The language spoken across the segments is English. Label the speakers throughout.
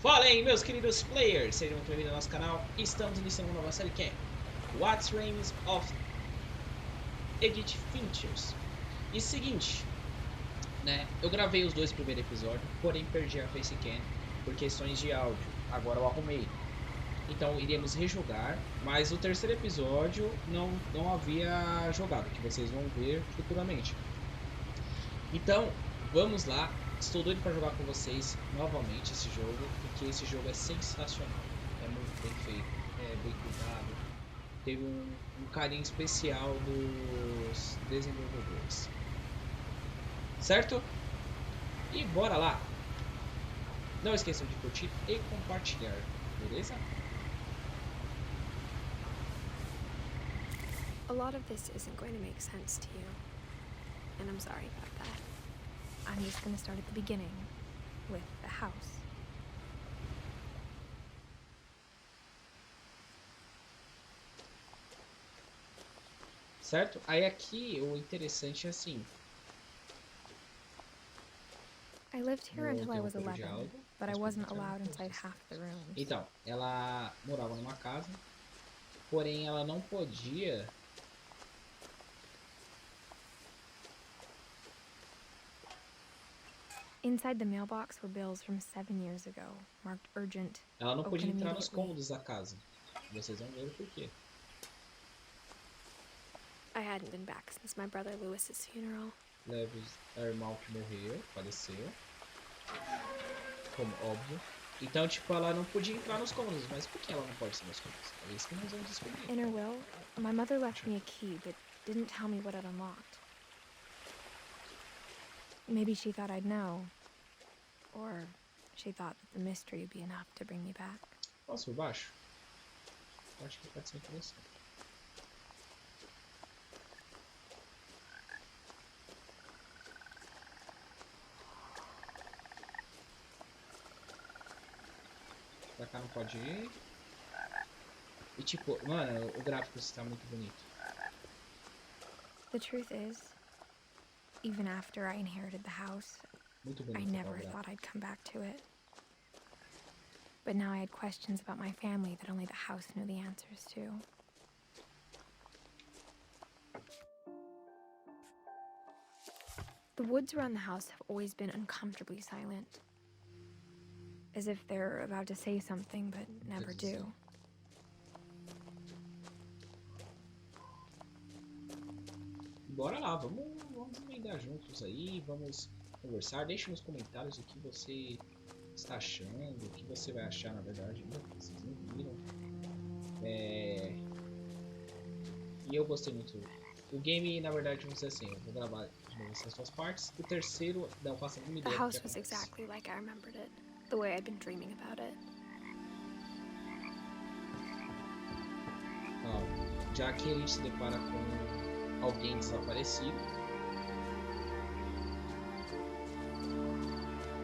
Speaker 1: Falem, meus queridos players! Sejam muito bem-vindos ao nosso canal. Estamos iniciando uma nova série que é What Remains of Edith Finch. E seguinte, né? Eu gravei os dois primeiros episódios, porém perdi a facecam por questões de áudio. Agora eu arrumei. Então iremos rejogar, mas o terceiro episódio não havia jogado, que vocês vão ver futuramente. Então, vamos lá. Estou doido para jogar com vocês novamente esse jogo, porque esse jogo é sensacional. É muito bem feito, é bem cuidado. Teve um carinho especial dos desenvolvedores. Certo? E bora lá! Não esqueçam de curtir e compartilhar, beleza?
Speaker 2: A lot of this isn't going to make sense to you, and I'm sorry about that. I'm just going to start at the beginning, with the house.
Speaker 1: Certo? Aí aqui o interessante é assim.
Speaker 2: I lived here until I was
Speaker 1: Tem um
Speaker 2: 11,
Speaker 1: diálogo,
Speaker 2: but I
Speaker 1: mas por
Speaker 2: wasn't
Speaker 1: dentro é uma
Speaker 2: allowed inside
Speaker 1: coisa.
Speaker 2: half the rooms.
Speaker 1: Então, ela morava numa casa, porém ela não podia.
Speaker 2: Inside the mailbox were bills from 7 years ago, marked urgent.
Speaker 1: Ela não podia
Speaker 2: Open
Speaker 1: entrar nos
Speaker 2: immediately.
Speaker 1: cômodos da casa. Vocês vão ver o porquê.
Speaker 2: I hadn't been back since my brother Lewis's funeral.
Speaker 1: Leves é o irmão que morreu, faleceu. Como óbvio. Então, tipo, ela não podia entrar nos cômodos. Mas por que ela não pode ser nos cômodos? É isso que nós vamos descobrir.
Speaker 2: In her will, my mother left me a key, but didn't tell me what it unlocked. Maybe she thought I'd know. Or she thought that the mystery would be enough to bring me back.
Speaker 1: Posso por baixo? Eu acho que pode ser interessante. Pra cá não pode ir. E tipo, mano, o gráfico está muito bonito.
Speaker 2: The truth is, even after I inherited the house,
Speaker 1: Muito
Speaker 2: I
Speaker 1: bonito.
Speaker 2: never thought I'd come back to it. But now I had questions about my family that only the house knew the answers to. The woods around the house have always been uncomfortably silent. As if they're about to say something, but never do.
Speaker 1: Bora lá, vamos emendar juntos aí, vamos conversar. Deixe nos comentários o que você está achando, o que você vai achar na verdade, né? Vocês não viram. E eu gostei muito. O game, na verdade, vamos dizer assim, eu vou gravar de novo essas duas partes. O terceiro, não faço nenhuma
Speaker 2: The
Speaker 1: ideia do que
Speaker 2: house was
Speaker 1: acontece.
Speaker 2: exactly like I remembered it, the way I'd been dreaming about it.
Speaker 1: Ó, já que a gente se depara com alguém desaparecido.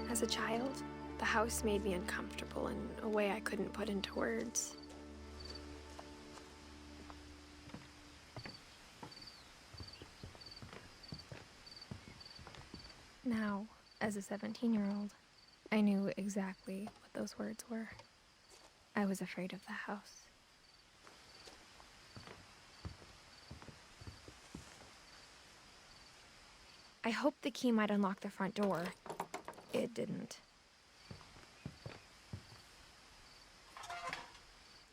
Speaker 2: As a child, the house made me uncomfortable in a way I couldn't put into words. Now, as a 17-year-old, I knew exactly what those words were. I was afraid of the house. I hoped the key might unlock the front door. It didn't.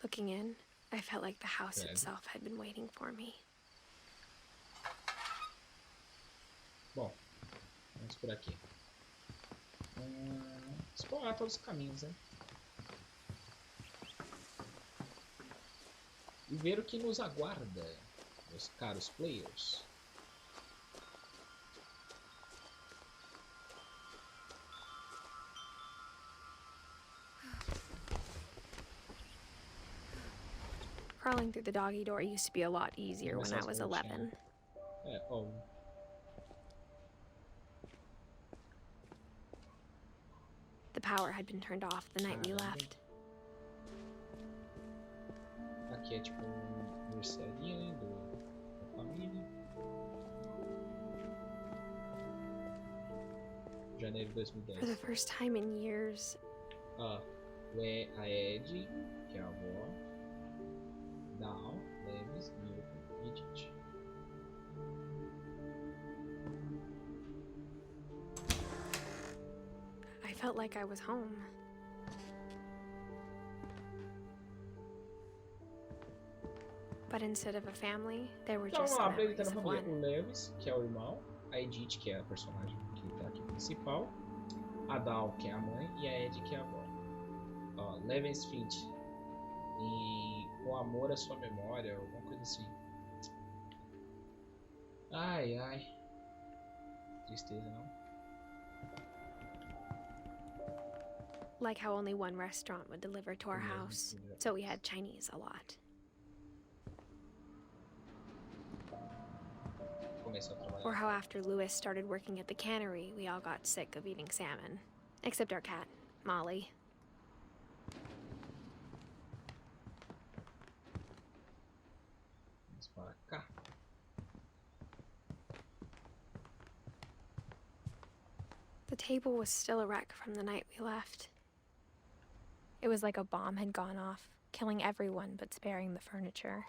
Speaker 2: Looking in, I felt like the house itself had been waiting for me.
Speaker 1: Bom, vamos por aqui. Explorar todos os caminhos, né? E ver o que nos aguarda, meus caros players.
Speaker 2: Crawling through the doggy door used to be a lot easier when I was 11.
Speaker 1: É, óbvio.
Speaker 2: The power had been turned off the night we left.
Speaker 1: Aqui é tipo um aniversário da família. Janeiro de
Speaker 2: For the
Speaker 1: 2010.
Speaker 2: first time in years,
Speaker 1: Ah, A Ed, que é a avó, Dal, Leves, Milton e Edith.
Speaker 2: I felt like I was home. But instead of a family, there were
Speaker 1: Então
Speaker 2: just
Speaker 1: vamos lá,
Speaker 2: memories
Speaker 1: apresentando a
Speaker 2: of
Speaker 1: família.
Speaker 2: one.
Speaker 1: O Lewis, que é o irmão, a Edith, que é a personagem que tá aqui principal, a Dal, que é a mãe, e a Ed, que é a avó. Ó, Lewis Finch, e com amor à sua memória, alguma coisa assim. Ai, ai. Tristeza, não?
Speaker 2: Like how only one restaurant would deliver to our
Speaker 1: Mesmo
Speaker 2: house,
Speaker 1: que já-
Speaker 2: so we had Chinese a lot.
Speaker 1: Começou a trabalhar.
Speaker 2: Or how after Louis started working at the cannery, we all got sick of eating salmon. Except our cat, Molly.
Speaker 1: Vamos para cá.
Speaker 2: The table was still a wreck from the night we left. It was like a bomb had gone off, killing everyone but sparing the furniture.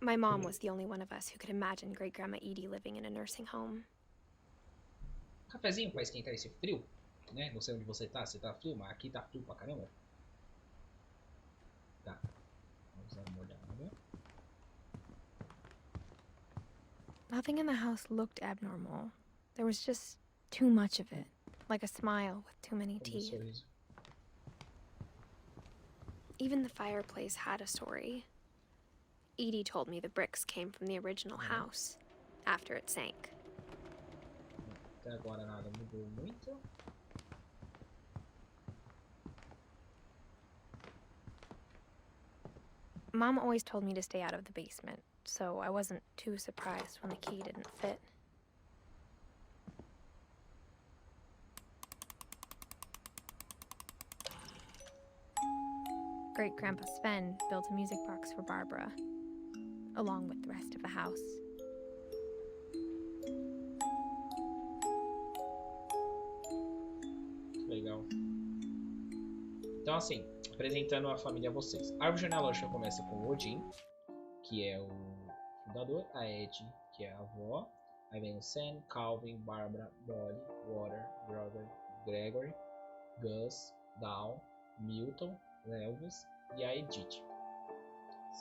Speaker 2: My mom was the only one of us who could imagine Great Grandma Edie living in a nursing home.
Speaker 1: Cafezinho para esquentar esse frio, né? Não sei onde você tá frio, mas aqui tá frio pra caramba. Tá. Vamos dar uma olhada.
Speaker 2: Nothing in the house looked abnormal. There was just too much of it, like a smile with too many
Speaker 1: Como
Speaker 2: teeth.
Speaker 1: sorriso.
Speaker 2: Even the fireplace had a story. Edie told me the bricks came from the original house, after it sank.
Speaker 1: Até agora nada mudou muito.
Speaker 2: Mom always told me to stay out of the basement, so I wasn't too surprised when the key didn't fit. Great Grandpa Sven built a music box for Barbara, along with the rest of the house.
Speaker 1: Legal. Então assim, apresentando a família a vocês. A árvore genealógica começa com o Odin, que é o fundador, a Ed, que é a avó, aí vem o Sam, Calvin, Barbara, Dolly, Water, Brother, Gregory, Gus, Dal, Milton, Elvis e a Edith,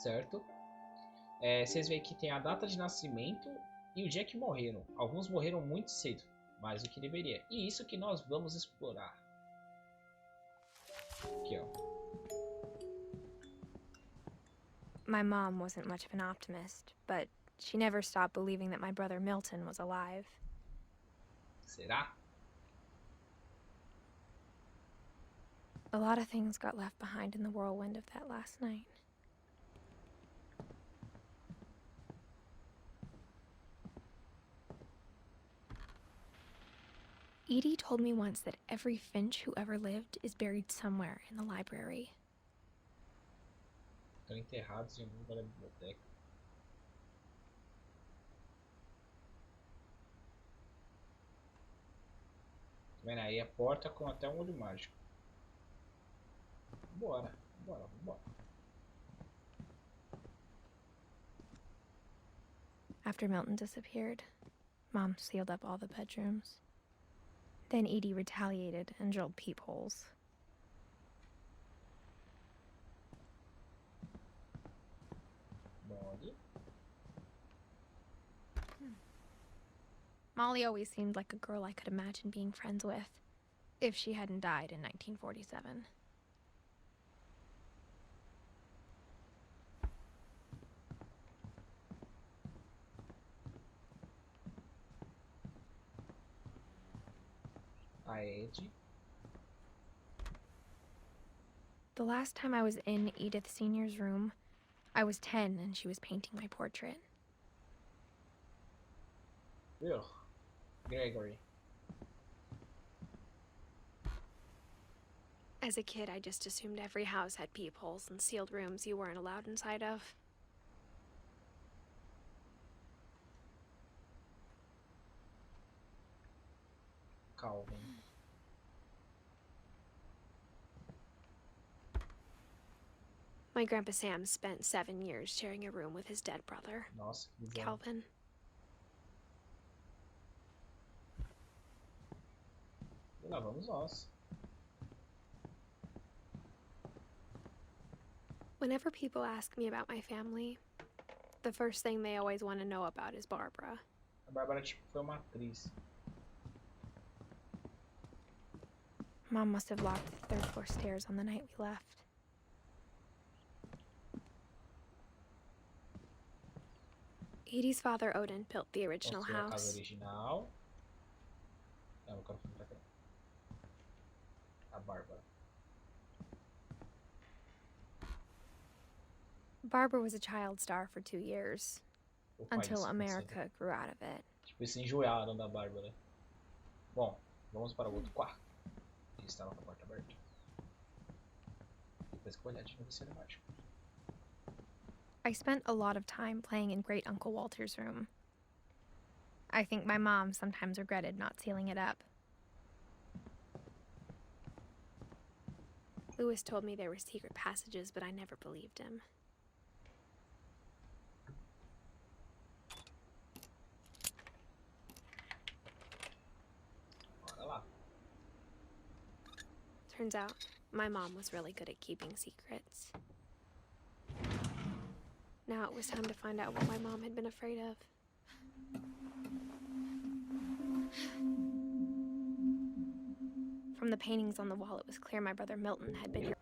Speaker 1: certo? Vocês veem que tem a data de nascimento e o dia que morreram. Alguns morreram muito cedo, mais do que deveria. E isso que nós vamos explorar. Aqui, ó.
Speaker 2: My mom wasn't much of an optimist, but she never stopped believing that my brother Milton was alive.
Speaker 1: Será?
Speaker 2: A lot of things got left behind in the whirlwind of that last night. Edie told me once that every Finch who ever lived is buried somewhere in the library.
Speaker 1: Estão enterrados em algum lugar da biblioteca. Tá vendo aí? A porta com até um olho mágico. Bora, bora, bora.
Speaker 2: After Milton disappeared, Mom sealed up all the bedrooms. Then Edie retaliated and drilled peepholes.
Speaker 1: Molly.
Speaker 2: Molly always seemed like a girl I could imagine being friends with, if she hadn't died in 1947.
Speaker 1: A Ed.
Speaker 2: The last time I was in Edith Sr.'s room, I was 10 and she was painting my portrait.
Speaker 1: Ugh. Gregory.
Speaker 2: As a kid, I just assumed every house had peepholes and sealed rooms you weren't allowed inside of.
Speaker 1: Calvin.
Speaker 2: My Grandpa Sam spent 7 years sharing a room with his dead brother,
Speaker 1: Nossa, que bizarro.
Speaker 2: Calvin.
Speaker 1: E lá vamos nós.
Speaker 2: Whenever people ask me about my family, the first thing they always want to know about is Barbara.
Speaker 1: A Bárbara tipo foi uma atriz.
Speaker 2: Mom must have locked the third floor stairs on the night we left. Edie's father, Odin, built the original
Speaker 1: Construiu a casa
Speaker 2: house.
Speaker 1: original. Não, eu quero ficar aqui. A Bárbara.
Speaker 2: Barbara was a child star for 2 years,
Speaker 1: Opa,
Speaker 2: until
Speaker 1: isso,
Speaker 2: America grew out of it.
Speaker 1: Tipo, eles se enjoaram da Bárbara. Bom, vamos para o outro quarto. Que estava com a porta aberta. Depois que eu olhar de novo esse mágico.
Speaker 2: I spent a lot of time playing in Great Uncle Walter's room. I think my mom sometimes regretted not sealing it up. Lewis told me there were secret passages, but I never believed him.
Speaker 1: Bora lá.
Speaker 2: Turns out, my mom was really good at keeping secrets. Now it was time to find out what my mom had been afraid of. From the paintings on the wall, it was clear my brother Milton had been here.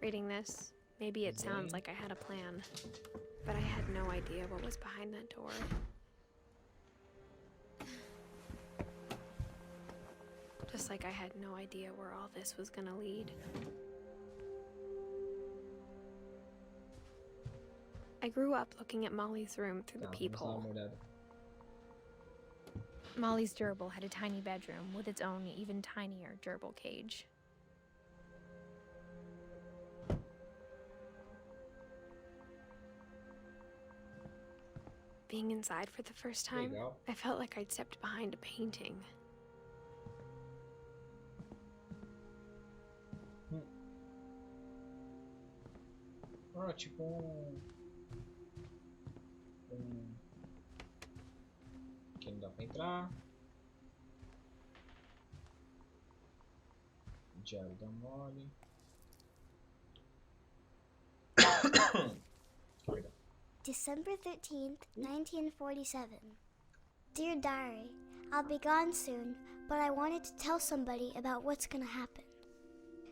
Speaker 2: Reading this, maybe it sounds like I had a plan, but I had no idea what was behind that door. Just like I had no idea where all this was gonna lead. I grew up looking at Molly's room through the peephole. Molly's gerbil had a tiny bedroom with its own even tinier gerbil cage. Being inside for the first time, I felt like I'd stepped behind a painting.
Speaker 1: Ah, tipo aqui não dá pra entrar. Diário da Molly.
Speaker 3: December 13th, 1947. Dear Diary, I'll be gone soon, but I wanted to tell somebody about what's gonna happen.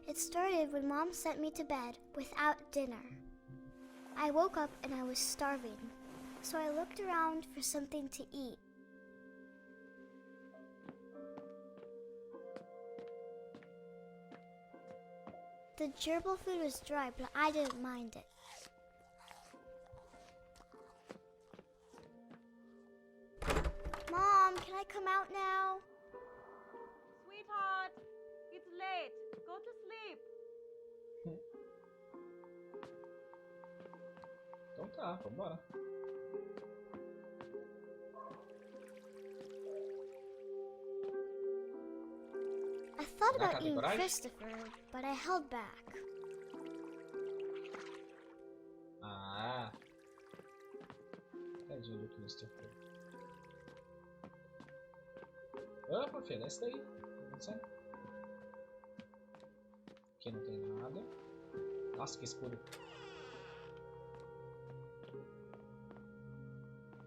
Speaker 3: It started when Mom sent me to bed without dinner. I woke up and I was starving, so I looked around for something to eat. The gerbil food was dry, but I didn't mind it. Mom, can I come out now?
Speaker 4: Sweetheart, it's late. Go to sleep.
Speaker 1: Então tá, vambora.
Speaker 3: I thought about eating Christopher, but I held back.
Speaker 1: Ah. Tadinho do Christopher. Opa, filho, desce daí. Aqui não tem nada. Nossa, que escuro.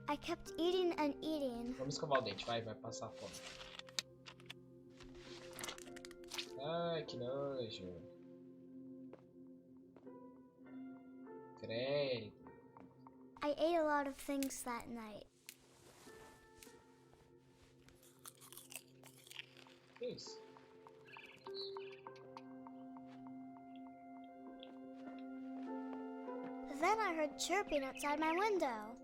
Speaker 3: I kept eating and eating.
Speaker 1: Vamos escovar o dente, vai passar fome. Ai, que nojo. Credo.
Speaker 3: I ate a lot of things that night.
Speaker 1: Que isso?
Speaker 3: Then I heard chirping outside my window.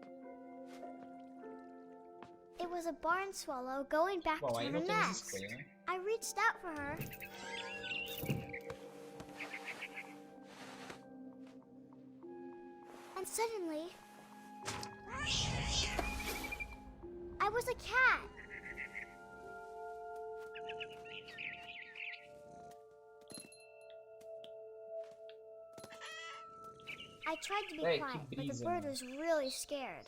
Speaker 3: It was a barn swallow going back
Speaker 1: Bom,
Speaker 3: to
Speaker 1: aí
Speaker 3: her
Speaker 1: não temos
Speaker 3: nest.
Speaker 1: escolha, né?
Speaker 3: I reached out for her. And suddenly, I was a cat. I tried to be
Speaker 1: Hey,
Speaker 3: quiet,
Speaker 1: que
Speaker 3: but the
Speaker 1: brisa,
Speaker 3: bird
Speaker 1: mano.
Speaker 3: was really scared.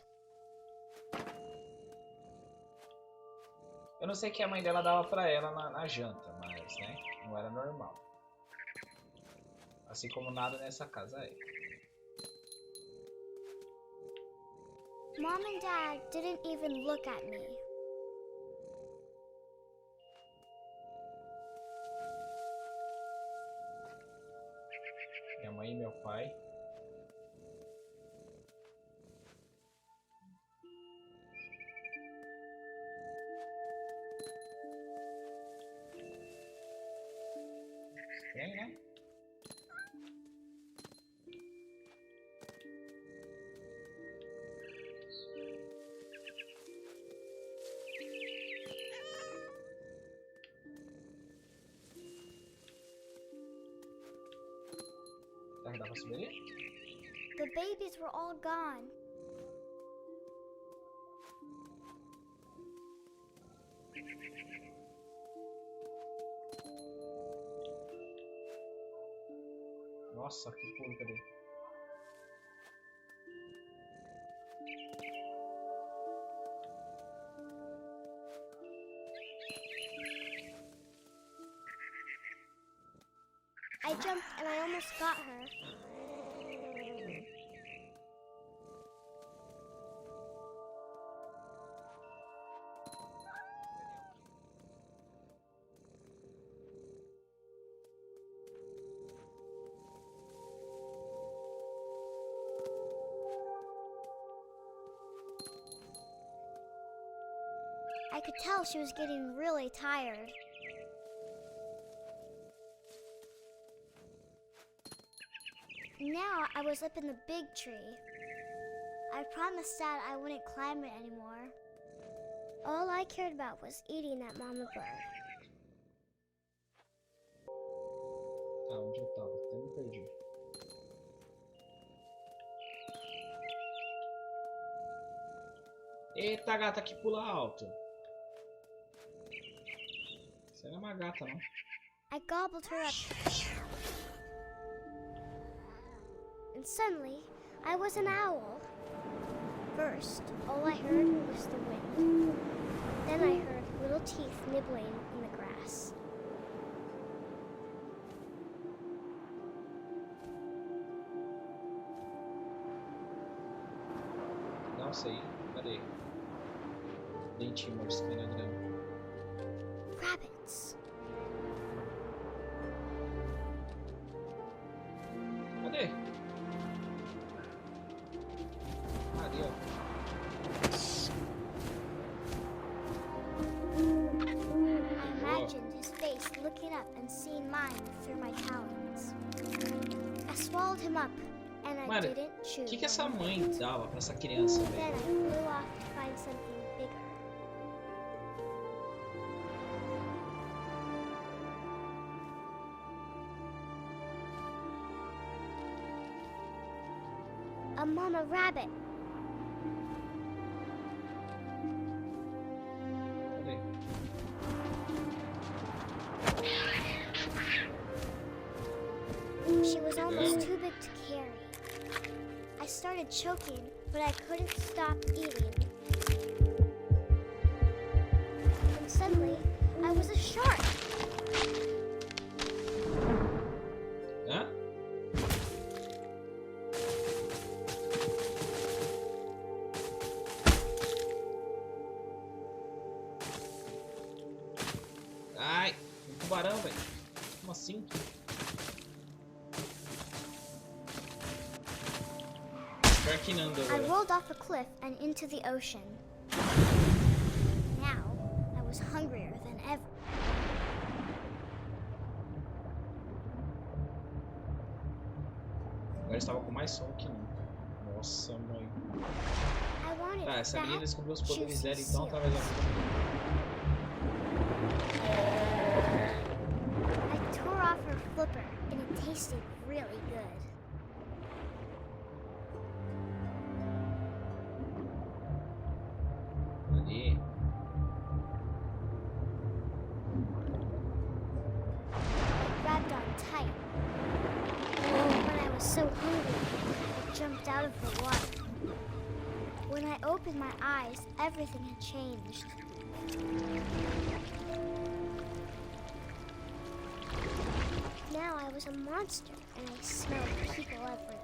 Speaker 1: Eu não sei o que a mãe dela dava pra ela na janta, mas, né, não era normal. Assim como nada nessa casa é.
Speaker 3: Mom and Dad didn't even look at me.
Speaker 1: Minha mãe e meu pai. Estranho, né? Será que dá pra subir ali?
Speaker 3: The babies were all gone.
Speaker 1: Nossa, que pulo, cadê?
Speaker 3: I jumped and I almost got her. I could tell she was getting really tired. Now I was up in the big tree. I promised Dad I wouldn't climb it anymore. All I cared about was eating that mama bird.
Speaker 1: Tá, onde eu tava? Até me perdi. Eita, gata que pula alto. Você não é uma gata, não.
Speaker 3: I gobbled her up. And suddenly, I was an owl. First, all I heard was the wind. Then I heard little teeth nibbling in the grass.
Speaker 1: Não sei. Cadê? Dentinho moscando na grama.
Speaker 3: Rabbits.
Speaker 1: Cadê? Ali, ó.
Speaker 3: I imagined his face looking up and seeing mine through my talons. I swallowed him up, and I
Speaker 1: Mano,
Speaker 3: didn't chew.
Speaker 1: o que essa
Speaker 3: one
Speaker 1: mãe
Speaker 3: bit.
Speaker 1: dava pra essa criança,
Speaker 3: Then
Speaker 1: velho?
Speaker 3: I flew off to find something bigger. A mama rabbit.
Speaker 1: Cadê?
Speaker 3: She was almost too big to carry. I started choking, but I couldn't stop eating. And suddenly, I was a shark.
Speaker 1: Hã? Ai, um tubarão, velho. Como assim? Sharknando
Speaker 3: I
Speaker 1: agora.
Speaker 3: rolled off a cliff and into the ocean. Now, I was hungrier than ever.
Speaker 1: Agora estava com mais som que nunca. Nossa, mãe.
Speaker 3: I wanted
Speaker 1: Tá, essa menina
Speaker 3: that
Speaker 1: descobriu os poderes
Speaker 3: juicy
Speaker 1: dela, então
Speaker 3: syrup.
Speaker 1: através da vida.
Speaker 3: I tore off her flipper, and it tasted really good.
Speaker 1: Ali.
Speaker 3: tight. When I was so hungry, I jumped out of the water. When I opened my eyes, everything had changed. Now I was a monster, and I smelled people everywhere.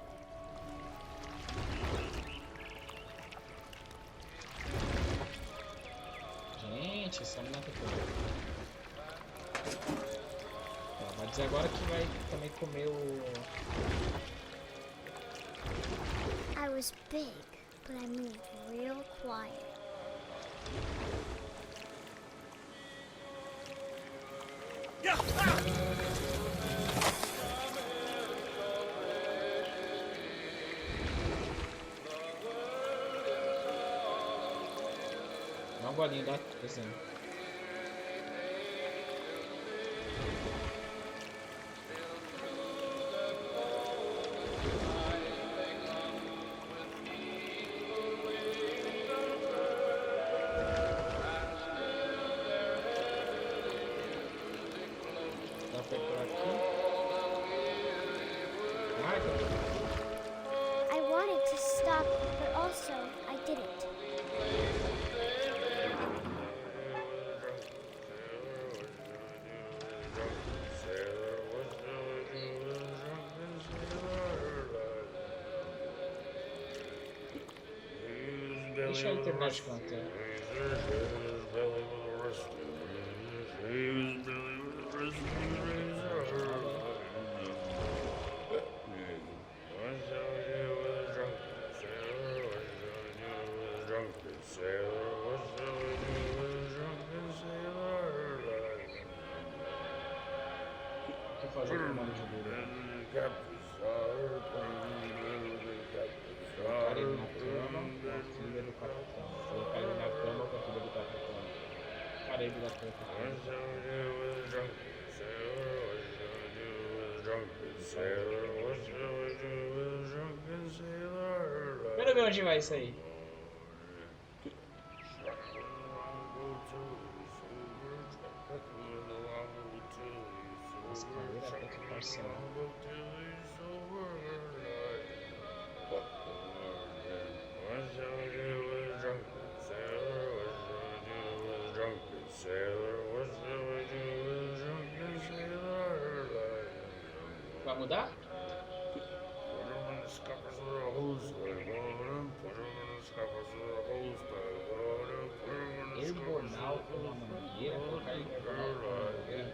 Speaker 1: Gente, essa menina tá toda. Vai dizer agora que vai também comer o...
Speaker 3: I was big, but I moved real quiet.
Speaker 1: Dá um golinho, dá desenho. Dá pra ir por aqui. Ai,
Speaker 3: I wanted to stop, but also I didn't.
Speaker 1: deixa ele terminar de cantar. O que fazer com o nome de dele? Colocar ele na cama com a filha do capitão. Colocar ele na cama com a filha do capitão. Parede da cama. Quero ver onde vai isso aí. Escalera até que parcela. Vai mudar? Herbonal com uma mangueira? Colocar herbonal com uma mangueira?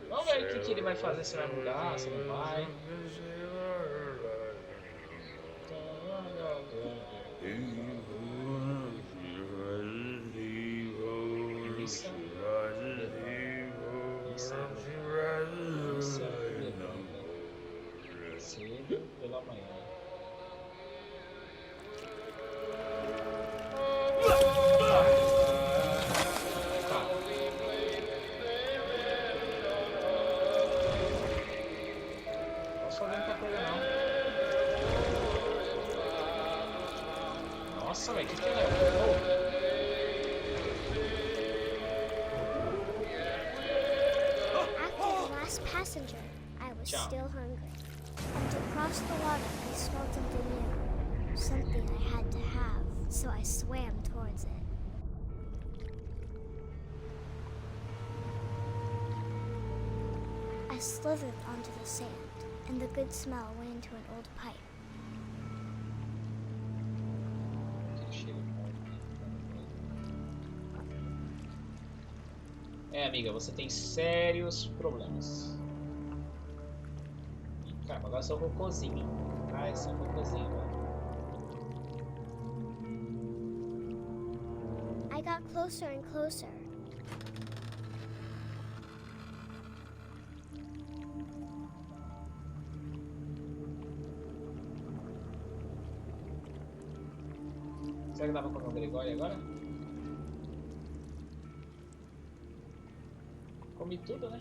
Speaker 1: Vamos ver o que ele vai fazer, se vai mudar, se não vai. Cedo pela manhã. Nossa, velho, que é?
Speaker 3: After the last passenger, I was still hungry. And to cross the water, I smelled something new. Something I had to have, so I swam towards it. I slithered onto the sand, and the good smell went into an old pipe.
Speaker 1: É, amiga, você tem sérios problemas. Caramba, agora sou cocôzinho. Ai, sou cocôzinho, velho.
Speaker 3: I got closer and closer.
Speaker 1: Será que dá pra comer o Gregório agora? Comi tudo, né?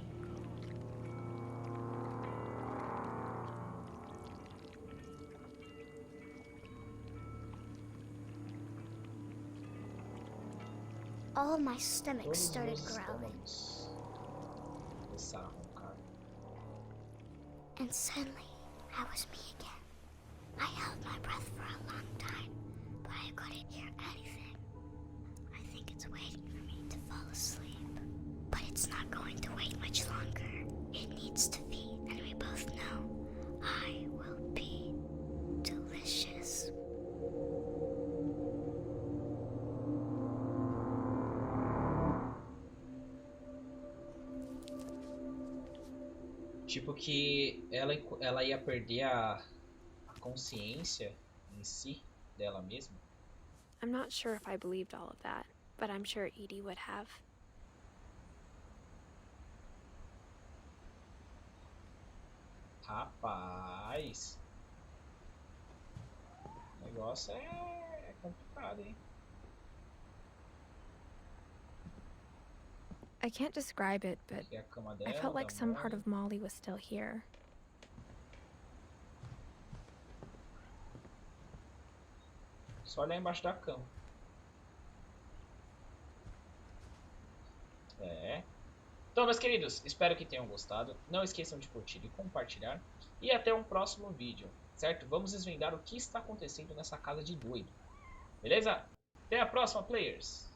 Speaker 3: all my stomach
Speaker 1: Todos os
Speaker 3: started
Speaker 1: meus
Speaker 3: growling.
Speaker 1: estômagos começaram a roncar.
Speaker 3: And suddenly, I was me again. I held my breath for a long time, but I couldn't hear anything. I think it's waiting for me to fall asleep. But it's not going to wait much longer. It needs to be, and we both know I will be delicious.
Speaker 1: Tipo que ela ia perder a consciência em si dela mesma.
Speaker 2: I'm not sure if I believed all of that, but I'm sure Edie would have.
Speaker 1: Rapaz, o negócio é complicado, hein?
Speaker 2: I can't describe it, but
Speaker 1: Aqui é a cama
Speaker 2: I
Speaker 1: dela,
Speaker 2: felt like
Speaker 1: da
Speaker 2: some part
Speaker 1: Molly.
Speaker 2: of Molly was still here.
Speaker 1: Só olhar embaixo da cama. É. Então, meus queridos, espero que tenham gostado. Não esqueçam de curtir e compartilhar. E até um próximo vídeo, certo? Vamos desvendar o que está acontecendo nessa casa de doido. Beleza? Até a próxima, players!